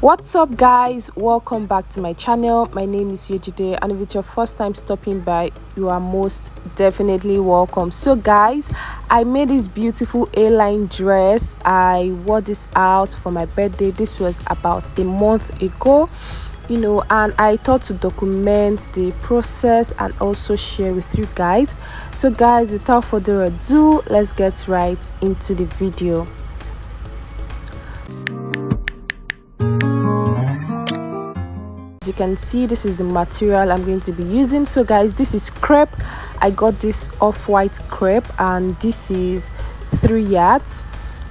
What's up guys, welcome back to my channel. My name is Yejide, and if it's your first time stopping by, you are most definitely welcome. So guys, I made this beautiful A-line dress. I wore this out for my birthday. This was about a month ago, and I thought to document the process and also share with you guys. So guys, without further ado, let's get right into the video. As you can see, this is the material I'm going to be using. So guys, this is crepe. I got this off-white crepe and this is 3 yards.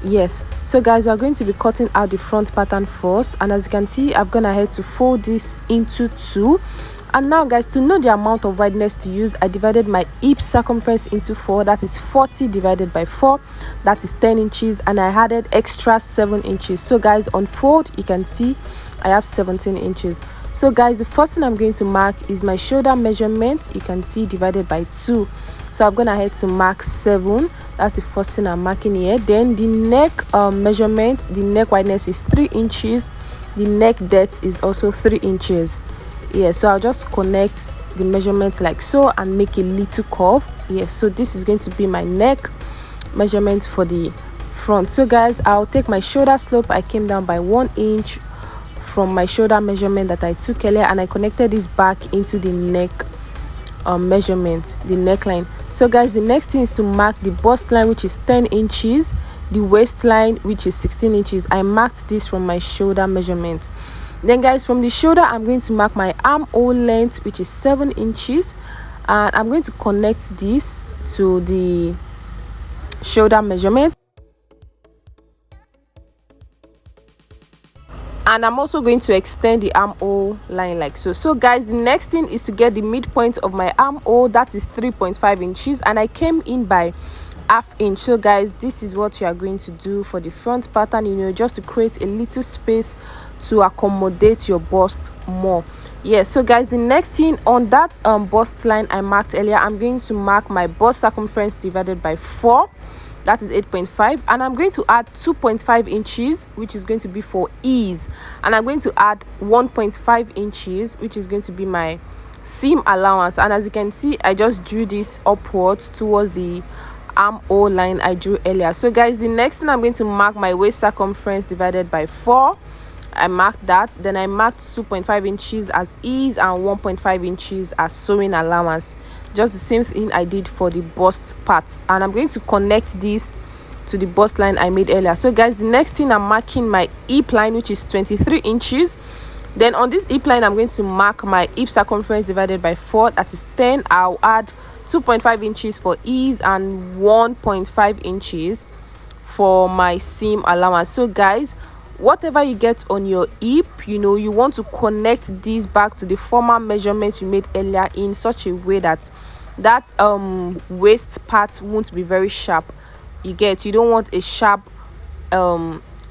Yes, so guys, we're going to be cutting out the front pattern first, and as you can see, I've gone ahead to fold this into 2. And now guys, to know the amount of wideness to use, I divided my hip circumference into 4. That is 40 divided by 4, that is 10 inches, and I added extra 7 inches. So guys, on fold you can see I have 17 inches. So guys, the first thing I'm going to mark is my shoulder measurement. You can see divided by 2. So I'm gonna head to mark 7. That's the first thing I'm marking here. Then the neck measurement, the neck wideness is 3 inches. The neck depth is also 3 inches. Yeah, so I'll just connect the measurement like so and make a little curve. Yes, so this is going to be my neck measurement for the front. So guys, I'll take my shoulder slope. I came down by 1 inch from my shoulder measurement that I took earlier, and I connected this back into the neck measurement, the neckline. So guys, the next thing is to mark the bust line, which is 10 inches, the waistline, which is 16 inches. I marked this from my shoulder measurement. Then guys, from the shoulder I'm going to mark my armhole length, which is 7 inches, and I'm going to connect this to the shoulder measurement. And I'm also going to extend the armhole line like so. So guys, the next thing is to get the midpoint of my armhole. That is 3.5 inches, and I came in by ½ inch. So guys, this is what you are going to do for the front pattern, just to create a little space to accommodate your bust more. Yes, so guys, the next thing on that bust line I marked earlier, I'm going to mark my bust circumference divided by 4. That is 8.5, and I'm going to add 2.5 inches, which is going to be for ease, and I'm going to add 1.5 inches, which is going to be my seam allowance. And as you can see, I just drew this upwards towards the armhole line I drew earlier. So guys, the next thing I'm going to mark my waist circumference divided by 4. I marked that. Then I marked 2.5 inches as ease and 1.5 inches as sewing allowance. Just the same thing I did for the bust parts, and I'm going to connect this to the bust line I made earlier. So guys, the next thing I'm marking my hip line, which is 23 inches. Then on this hip line I'm going to mark my hip circumference divided by 4, that is 10. I'll add 2.5 inches for ease and 1.5 inches for my seam allowance. So guys, whatever you get on your hip, you want to connect this back to the former measurements you made earlier in such a way that waist part won't be very sharp. You don't want a sharp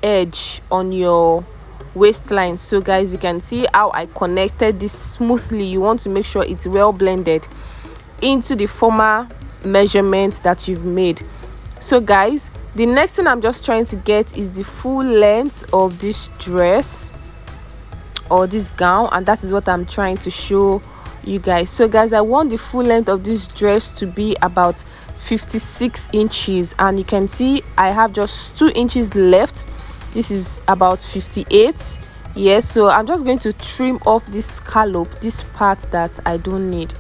edge on your waistline. So guys, you can see how I connected this smoothly. You want to make sure it's well blended into the former measurement that you've made. So guys, the next thing I'm just trying to get is the full length of this dress or this gown, and that is what I'm trying to show you guys. So guys, I want the full length of this dress to be about 56 inches, and you can see I have just 2 inches left. This is about 58. Yes, so I'm just going to trim off this scallop, this part that I don't need.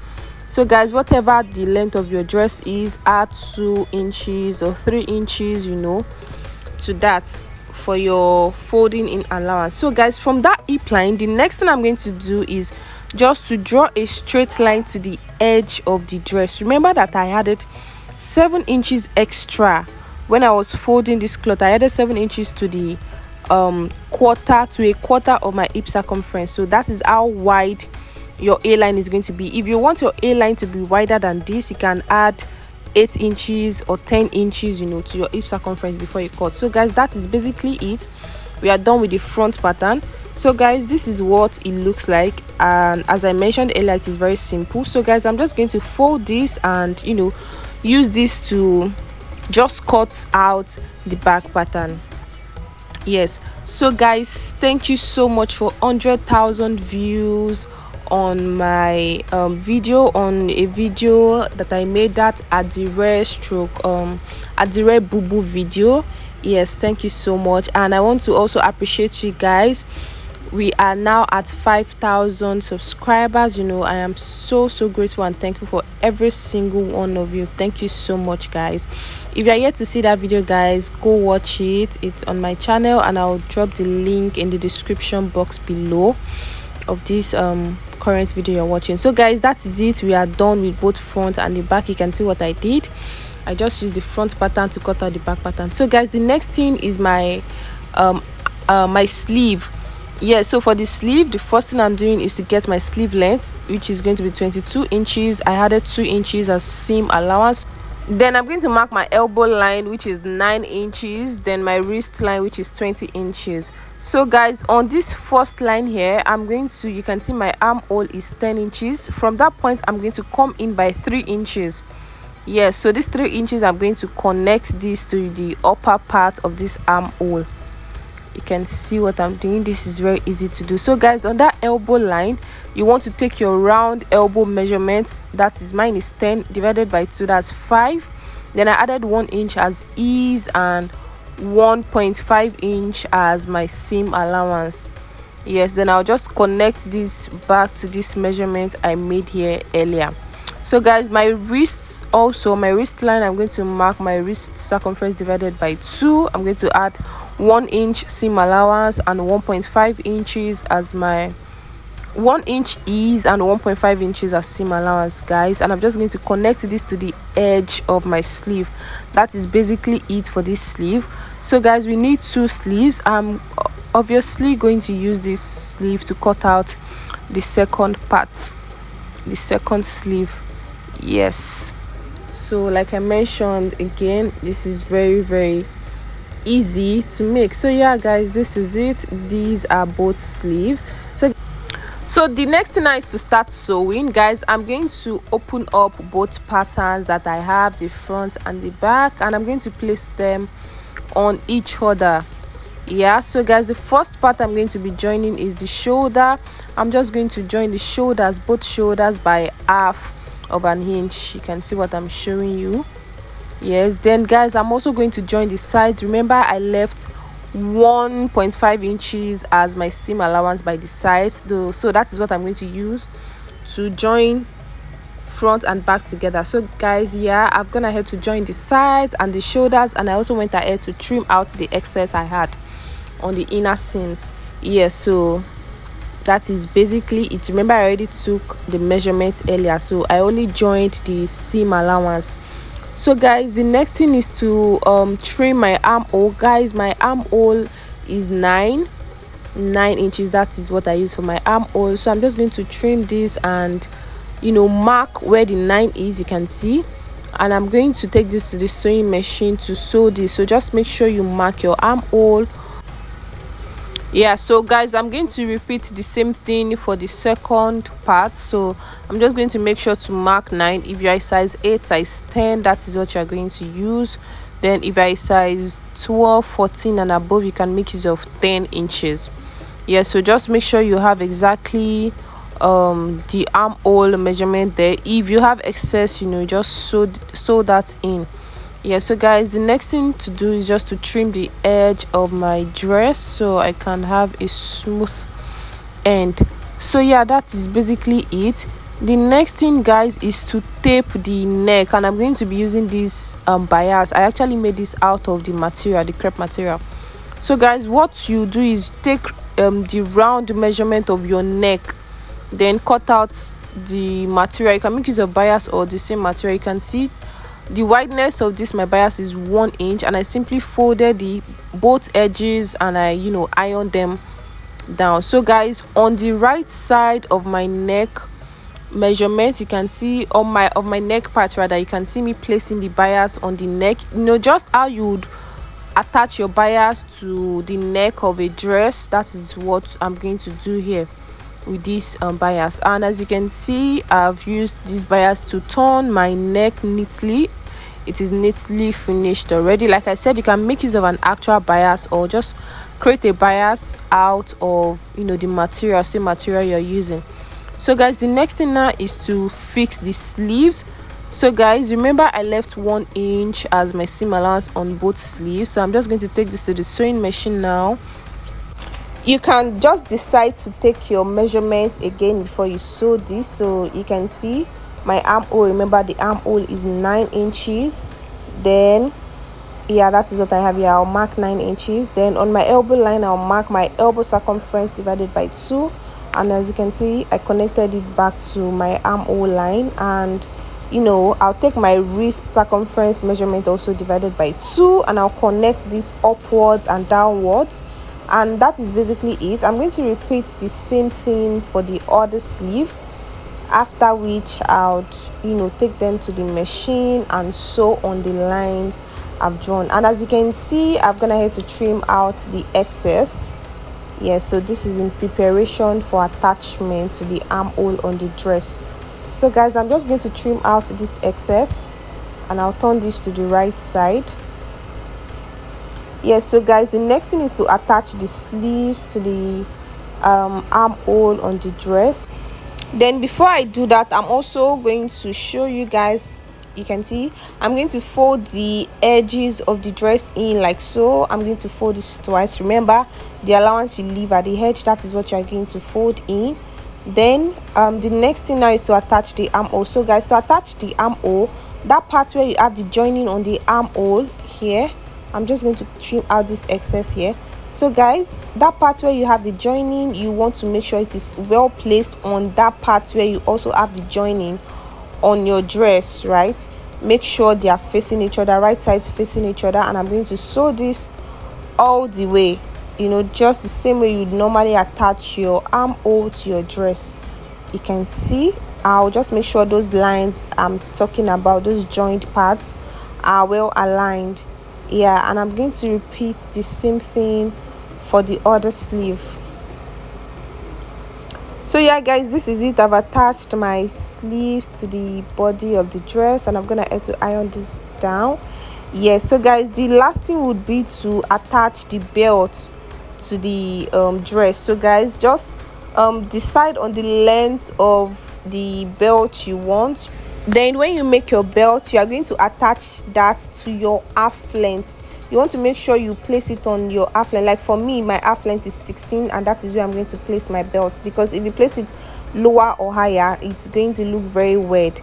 So guys, whatever the length of your dress is, add 2 inches or 3 inches to that for your folding in allowance. So guys, from that hip line, the next thing I'm going to do is just to draw a straight line to the edge of the dress. Remember that I added 7 inches extra when I was folding this cloth. I added 7 inches to the quarter of my hip circumference. So that is how wide your A-line is going to be. If you want your A-line to be wider than this, you can add 8 inches or 10 inches to your hip circumference before you cut. So guys, that is basically it. We are done with the front pattern. So guys, this is what it looks like, and as I mentioned earlier, it is very simple. So guys, I'm just going to fold this and use this to just cut out the back pattern. Yes, so guys, thank you so much for 100,000 views on my video, on a video that I made, that Adire stroke Adire boo boo video. Yes, thank you so much. And I want to also appreciate you guys. We are now at 5,000 subscribers. I am so grateful and thankful for every single one of you. Thank you so much, guys. If you are yet to see that video, guys, go watch it. It's on my channel, and I'll drop the link in the description box below of this current video you're watching. So guys, that is it. We are done with both front and the back. You can see what I did. I just used the front pattern to cut out the back pattern. So guys, the next thing is my my sleeve. Yeah, so for the sleeve, the first thing I'm doing is to get my sleeve length, which is going to be 22 inches. I added 2 inches as seam allowance. Then I'm going to mark my elbow line, which is 9 inches, then my wrist line, which is 20 inches. So guys, on this first line here, you can see my armhole is 10 inches. From that point, I'm going to come in by 3 inches. Yes, so this 3 inches, I'm going to connect this to the upper part of this armhole. You can see what I'm doing. This is very easy to do. So guys, on that elbow line, you want to take your round elbow measurement. That is, mine is 10 divided by 2, that's 5. Then I added 1 inch as ease and 1.5 inch as my seam allowance. Yes, then I'll just connect this back to this measurement I made here earlier. So guys, my wrists, also my wrist line, I'm going to mark my wrist circumference divided by 2. I'm going to add 1 inch seam allowance and 1.5 inches as my 1 inch ease and 1.5 inches as seam allowance, guys. And I'm just going to connect this to the edge of my sleeve. That is basically it for this sleeve. So guys, we need 2 sleeves. I'm obviously going to use this sleeve to cut out the second part, the second sleeve. Yes, so like I mentioned again, this is very easy to make. So yeah guys, this is it. These are both sleeves. So the next thing is to start sewing, guys. I'm going to open up both patterns that I have, the front and the back, and I'm going to place them on each other. Yeah, so guys, the first part I'm going to be joining is the shoulder. I'm just going to join the shoulders, both shoulders, by half of an inch. You can see what I'm showing you. Yes, then guys, I'm also going to join the sides. Remember, I left 1.5 inches as my seam allowance by the sides though, so that is what I'm going to use to join front and back together. So guys, yeah, I've gone ahead to join the sides and the shoulders, and I also went ahead to trim out the excess I had on the inner seams. Yeah, so that is basically it. Remember, I already took the measurement earlier, so I only joined the seam allowance. So guys, the next thing is to trim my armhole. Guys, my armhole is 9 inches. That is what I use for my armhole. So I'm just going to trim this and mark where the 9 is. You can see, and I'm going to take this to the sewing machine to sew this. So just make sure you mark your armhole. Yeah, so guys, I'm going to repeat the same thing for the second part. So I'm just going to make sure to mark 9. If you are size 8, size 10, that is what you are going to use. Then if you are size 12, 14 and above, you can make use of 10 inches. Yeah, so just make sure you have exactly the armhole measurement there. If you have excess, just sew that in. Yeah, so guys, the next thing to do is just to trim the edge of my dress so I can have a smooth end. So yeah, that is basically it. The next thing, guys, is to tape the neck, and I'm going to be using this bias. I actually made this out of the material, the crepe material. So guys, what you do is take the round measurement of your neck, then cut out the material. You can make use of bias or the same material. You can see the wideness of this, my bias, is 1 inch, and I simply folded the both edges and I ironed them down. So guys, on the right side of my neck measurement, you can see on my neck part, rather, you can see me placing the bias on the neck. Just how you would attach your bias to the neck of a dress. That is what I'm going to do here with this bias. And as you can see, I've used this bias to turn my neck neatly. It is neatly finished already. Like I said, you can make use of an actual bias or just create a bias out of the material, same material you're using. So guys, the next thing now is to fix the sleeves. So guys, remember I left 1 inch as my seam allowance on both sleeves, so I'm just going to take this to the sewing machine now. You can just decide to take your measurements again before you sew this. So you can see my armhole, remember the armhole is 9 inches. Then yeah, that is what I have here. I'll mark 9 inches. Then on my elbow line, I'll mark my elbow circumference divided by 2, and as you can see, I connected it back to my armhole line. And I'll take my wrist circumference measurement also divided by 2, and I'll connect this upwards and downwards, and that is basically it. I'm going to repeat the same thing for the other sleeve, after which I'll take them to the machine and sew on the lines I've drawn. And as you can see, I've gone ahead to trim out the excess. So this is in preparation for attachment to the armhole on the dress. So guys, I'm just going to trim out this excess, and I'll turn this to the right side. So guys, the next thing is to attach the sleeves to the armhole on the dress. Then before I do that, I'm also going to show you guys. You can see I'm going to fold the edges of the dress in like so. I'm going to fold this twice. Remember, the allowance you leave at the edge, that is what you are going to fold in. Then the next thing now is to attach the armhole. So guys, to attach the armhole, that part where you have the joining on the armhole here, I'm just going to trim out this excess here. So guys, that part where you have the joining, you want to make sure it is well placed on that part where you also have the joining on your dress, right? Make sure they are facing each other, right sides facing each other. And I'm going to sew this all the way, just the same way you'd normally attach your armhole to your dress. You can see I'll just make sure those lines I'm talking about, those joint parts, are well aligned. And I'm going to repeat the same thing for the other sleeve. So guys, this is it. I've attached my sleeves to the body of the dress, and I'm gonna head to iron this down. So guys, the last thing would be to attach the belt to the dress. So guys, just decide on the length of the belt you want. Then when you make your belt, you are going to attach that to your half length. You want to make sure you place it on your half length. Like for me, my half length is 16, and that is where I'm going to place my belt, because if you place it lower or higher, it's going to look very weird.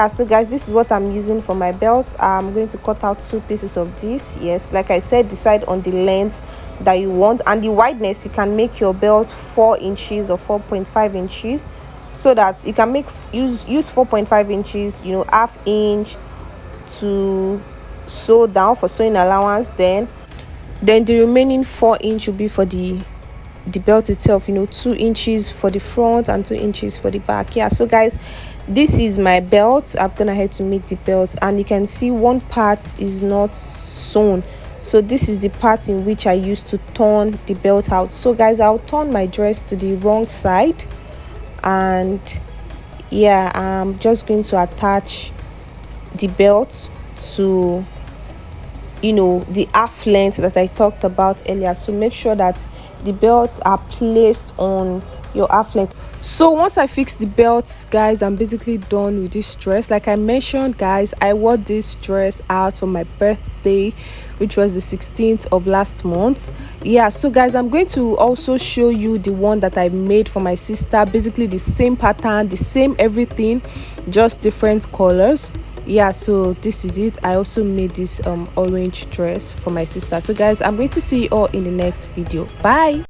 So guys, this is what I'm using for my belt. I'm going to cut out 2 pieces of this. Like I said, decide on the length that you want, and the wideness. You can make your belt 4 inches or 4.5 inches, so that you can use 4.5 inches, half inch to sew down for sewing allowance. Then the remaining 4 inch will be for the belt itself, 2 inches for the front and 2 inches for the back. So guys, this is my belt. I've gone ahead to make the belt, and you can see one part is not sewn. So this is the part in which I used to turn the belt out. So guys, I'll turn my dress to the wrong side, and I'm just going to attach the belt to the half length that I talked about earlier. So make sure that the belts are placed on your half length. So once I fix the belts, guys, I'm basically done with this dress. Like I mentioned, guys, I wore this dress out for my birthday, which was the 16th of last month. So guys, I'm going to also show you the one that I made for my sister. Basically the same pattern, the same everything, just different colors. So this is it. I also made this orange dress for my sister. So guys, I'm going to see you all in the next video. Bye.